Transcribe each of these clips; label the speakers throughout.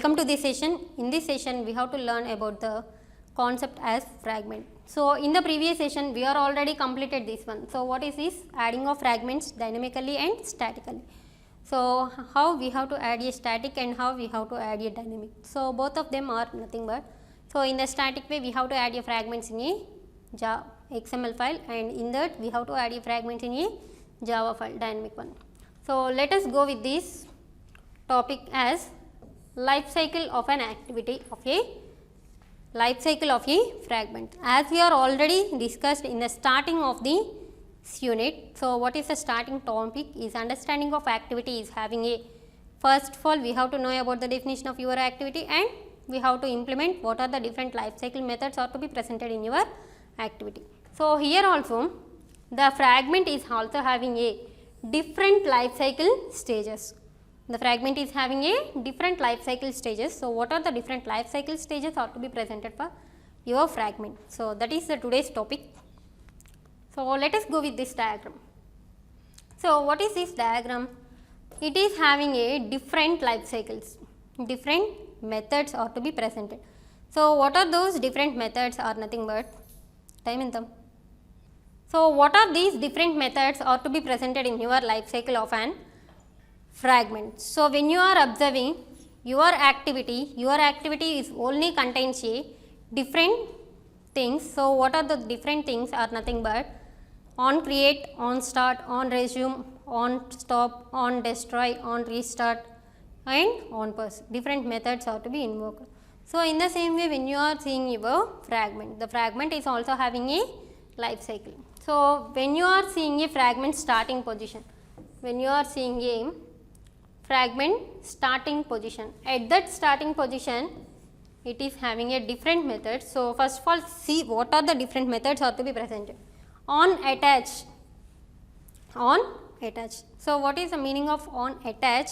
Speaker 1: welcome to this session. In this session we have to learn about the concept as fragment. So in the previous session we are already completed this one. So what is this? Adding of fragments dynamically and statically. So how we have to add a static and how we have to add a dynamic. So both of them are nothing but, so in the static way we have to add a fragments in a XML file, and in that we have to add a fragment in a Java file, dynamic one. So let us go with this topic as life cycle of an activity of a fragment. As we are already discussed in the starting of the unit. So what is the starting topic is understanding of activity is having a, first of all we have to know about the definition of your activity, and we have to implement what are the different life cycle methods are to be presented in your activity. So here also the fragment is also having a different life cycle stages. The fragment is having a different life cycle stages. So what are the different life cycle stages are to be presented for your fragment. So that is the today's topic. So let us go with this diagram. So what is this diagram? It is having a different life cycles, different methods are to be presented. So what are those different methods are nothing but time in them. So what are these different methods are to be presented in your life cycle of an fragment. So when you are observing your activity is only contains a different things. So what are the different things are nothing but on create, on start, on resume, on stop, on destroy, on restart and on pause. Different methods are to be invoked. So in the same way when you are seeing your fragment, the fragment is also having a life cycle. So when you are seeing a fragment starting position, when you are seeing a fragment starting position, at that starting position it is having a different method. So first of all see what are the different methods are to be presented. On attach, on attach. So what is the meaning of on attach?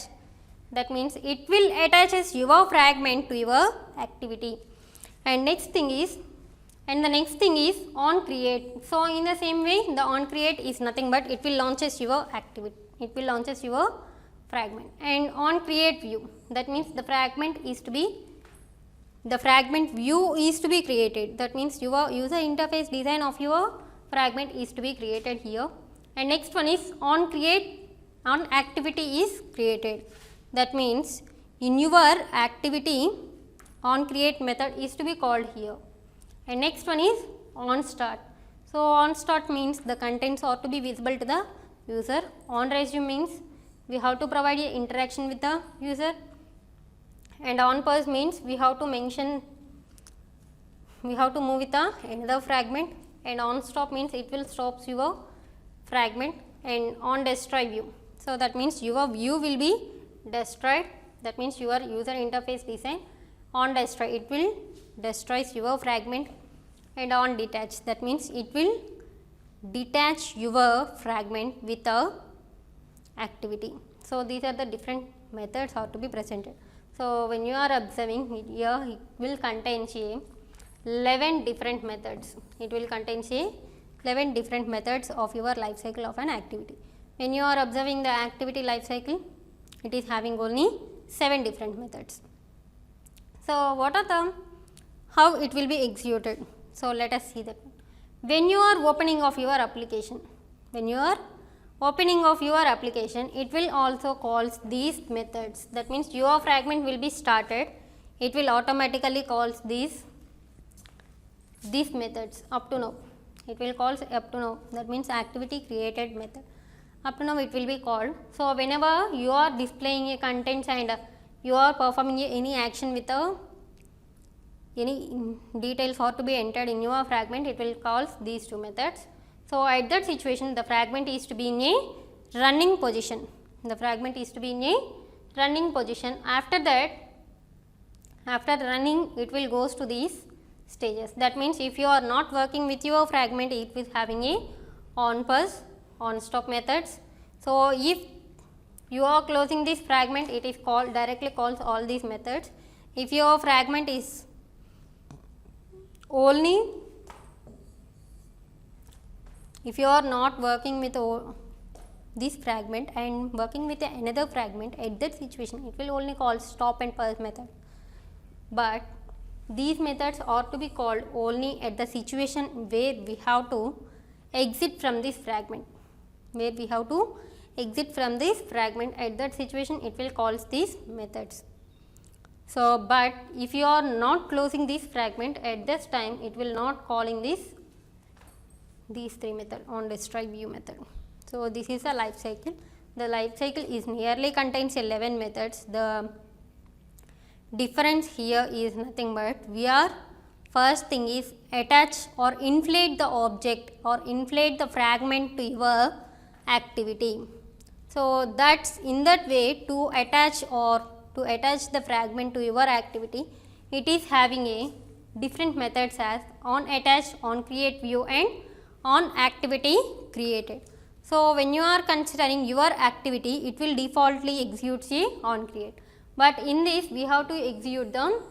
Speaker 1: That means it will attaches your fragment to your activity. And next thing is, and the next thing is on create. So in the same way the on create is nothing but it will launches your activity, it will launches your fragment. And on create view, that means the fragment is to be, the fragment view is to be created. That means your user interface design of your fragment is to be created here. And next one is on create, on activity is created. That means in your activity on create method is to be called here. And next one is on start. So on start means the contents ought to be visible to the user. On resume means we have to provide a interaction with the user. And on pause means we have to mention, we have to move with the another fragment. And on stop means it will stop your fragment. And on destroy view, so that means your view will be destroyed. That means your user interface design on destroy, it will destroys your fragment. And on detach, that means it will detach your fragment with a activity. So these are the different methods are to be presented. So when you are observing it here, it will contain 11 different methods. It will contain 11 different methods of your life cycle of an activity. When you are observing the activity life cycle, it is having only 7 different methods. So what are the, how it will be executed? So let us see that. When you are opening of your application, when you are opening of your application, it will also calls these methods. That means your fragment will be started, it will automatically calls these methods up to now. It will calls up to now, that means activity created method. Up to now it will be called. So whenever you are displaying a contents and you are performing any action with any details ought to be entered in your fragment, it will calls these two methods. So at that situation the fragment is to be in a running position. The fragment is to be in a running position. After that, after running it will goes to these stages. That means if you are not working with your fragment, it is having a on pause, on stop methods. So if you are closing this fragment, it is called directly calls all these methods. If your fragment is only, if you are not working with this fragment and working with another fragment, at that situation it will only call stop and pause method. but these methods are to be called only at the situation where we have to exit from this fragment, at that situation it will call these methods. So, but if you are not closing this fragment at this time, it will not calling these three method on destroy view method. So, this is a life cycle. The life cycle is nearly contains 11 methods. The difference here is nothing but we are first thing is attach or inflate the object or inflate the fragment to your activity. So, that's in that way to attach the fragment to your activity, it is having a different methods as on attach, on create view and on activity created. So, when you are considering your activity, it will defaultly execute on create, but in this we have to execute the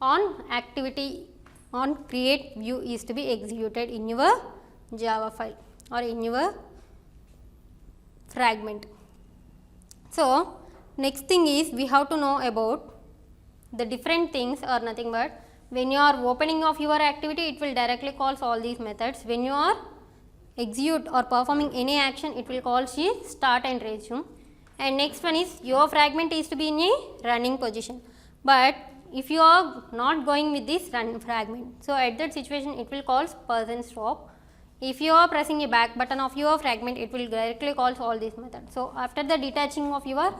Speaker 1: on activity on create view is to be executed in your Java file or in your fragment. So, next thing is we have to know about the different things are nothing but when you are opening of your activity, it will directly calls all these methods. When you are execute or performing any action, it will call start and resume. And next one is your fragment is to be in a running position, but if you are not going with this run fragment, so at that situation it will calls person stop. If you are pressing a back button of your fragment, it will directly calls all these methods. So, after the detaching of your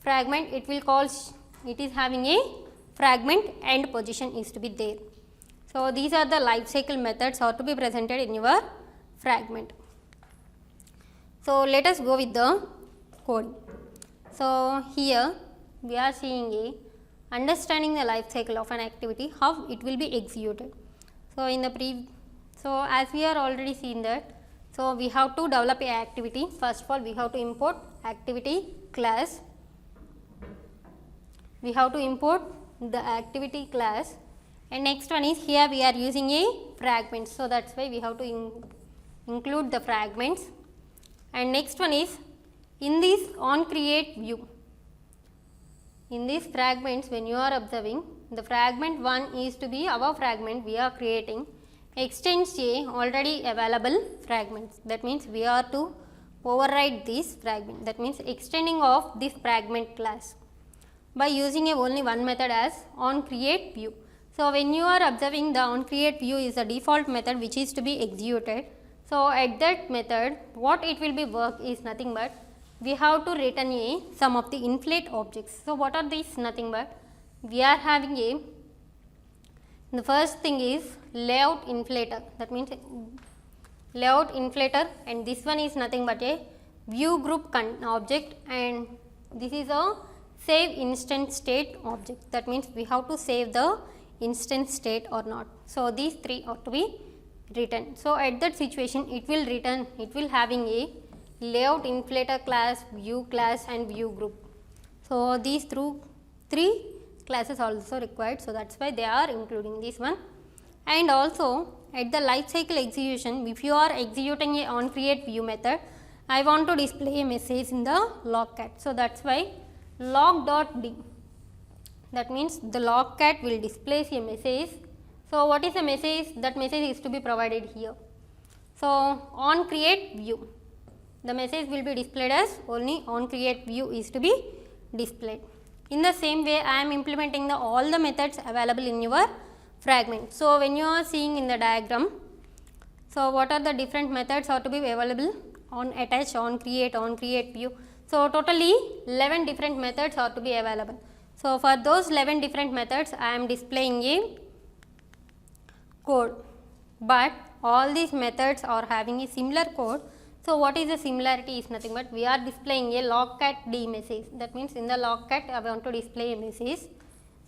Speaker 1: fragment, it will calls, it is having a fragment end position is to be there. So, these are the life cycle methods are to be presented in your fragment. So, let us go with the code. So, here we are seeing a understanding the life cycle of an activity, how it will be executed. So, in the so as we are already seen that, so we have to develop a activity. First of all, we have to import activity class. We have to import the activity class, and next one is here we are using a fragment. So, that is why we have to include the fragments, and next one is in this on create view. In these fragments, when you are observing, the fragment 1 is to be our fragment we are creating extends a already available fragments. That means, we are to override this fragment, that means extending of this fragment class by using a only one method as on create view. So, when you are observing the on create view is the default method which is to be executed. So, at that method what it will be work is nothing but we have to return a some of the inflate objects. So, what are these? Nothing but we are having a, the first thing is layout inflator, that means layout inflator, and this one is nothing but a view group object, and this is a save instant state object, that means we have to save the instant state or not. So, these three are to be written. So, at that situation it will return, it will having a layout inflator class, view class and view group. So, these three classes also required. So, that is why they are including this one. And also at the life cycle execution, if you are executing a on create view method, I want to display a message in the logcat. So, that is why log.d, that means the logcat will display a message. So, what is the message? That message is to be provided here. So, on create view, the message will be displayed as only on create view is to be displayed. In the same way, I am implementing the all the methods available in your fragment. So, when you are seeing in the diagram, so what are the different methods are to be available? On attach, on create view. So, totally 11 different methods are to be available. So, for those 11 different methods, I am displaying a code, but all these methods are having a similar code. So, what is the similarity is nothing but we are displaying a logcat d message, that means in the logcat I want to display a message.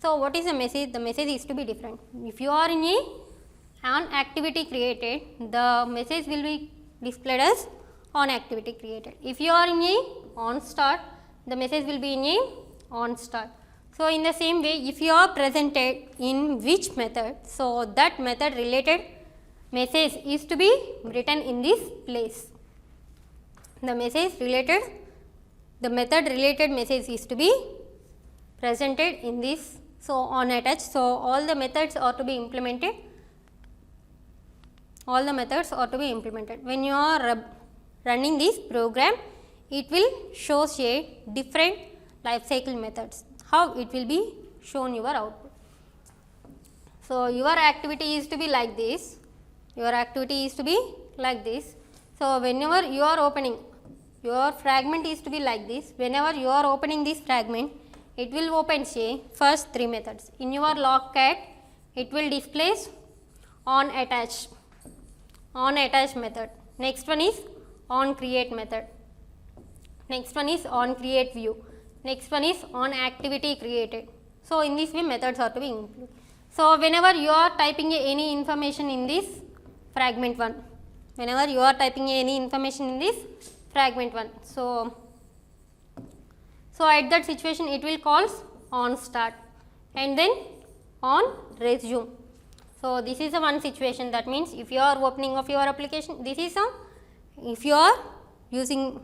Speaker 1: So, what is the message? The message is to be different. If you are in a on activity created, the message will be displayed as on activity created. If you are in a on start, the message will be in a on start. So, in the same way, if you are presented in which method, so that method related message is to be written in this place. The message related, the method related message is to be presented in this So on attach, so all the methods are to be implemented. All the methods are to be implemented. When you are running this program, it will show a different life cycle methods. How it will be shown your output. So your activity is to be like this. Your activity is to be like this. So whenever you are opening, your fragment is to be like this. Whenever you are opening this fragment, it will open say first 3 methods. In your logcat, it will display on attach method. Next one is on create method. Next one is on create view. Next one is on activity created. So in this way methods are to be included. So whenever you are typing any information in this fragment 1, whenever you are typing any information in this fragment 1, so at that situation it will calls on start and then on resume. So this is a one situation, that means if you are opening of your application, this is a, if you are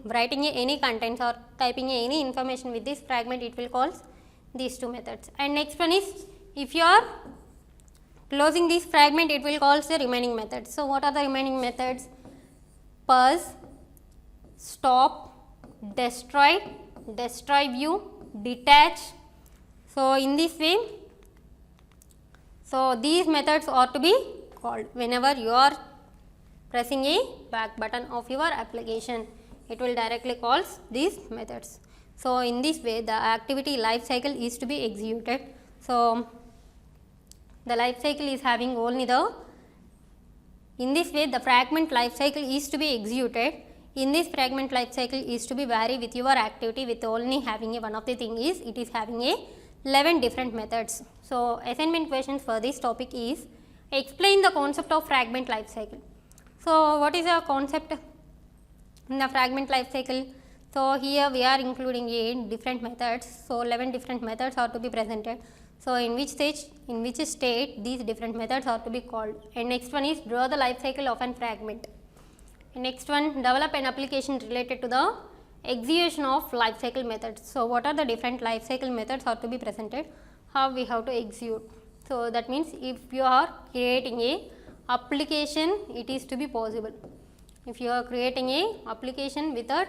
Speaker 1: writing any contents or typing any information with this fragment, it will calls these 2 methods. And next one is, if you are closing this fragment, it will calls the remaining methods. So what are the remaining methods? Pause, stop, destroy view, detach. So in this way, so these methods are to be called whenever you are pressing a back button of your application, it will directly calls these methods. So in this way the activity life cycle is to be executed. So the life cycle is having only the, in this way the fragment life cycle is to be executed. In this fragment life cycle is to be vary with your activity, with only having a one of the thing is it is having a 11 different methods. So assignment questions for this topic is, explain the concept of fragment life cycle. So what is the concept in the fragment life cycle? So here we are including a different methods. So 11 different methods are to be presented. So in which state these different methods are to be called. And next one is, draw the life cycle of an fragment. And next one, develop an application related to the execution of life cycle methods. So what are the different life cycle methods are to be presented, how we have to execute. So that means if you are creating a application, it is to be possible. If you are creating a application without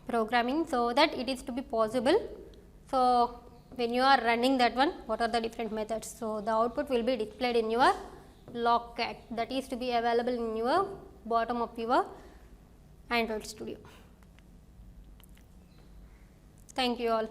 Speaker 1: programming, so that it is to be possible. So when you are running that one, what are the different methods? So the output will be displayed in your logcat, that is to be available in your bottom of your Android Studio. Thank you all.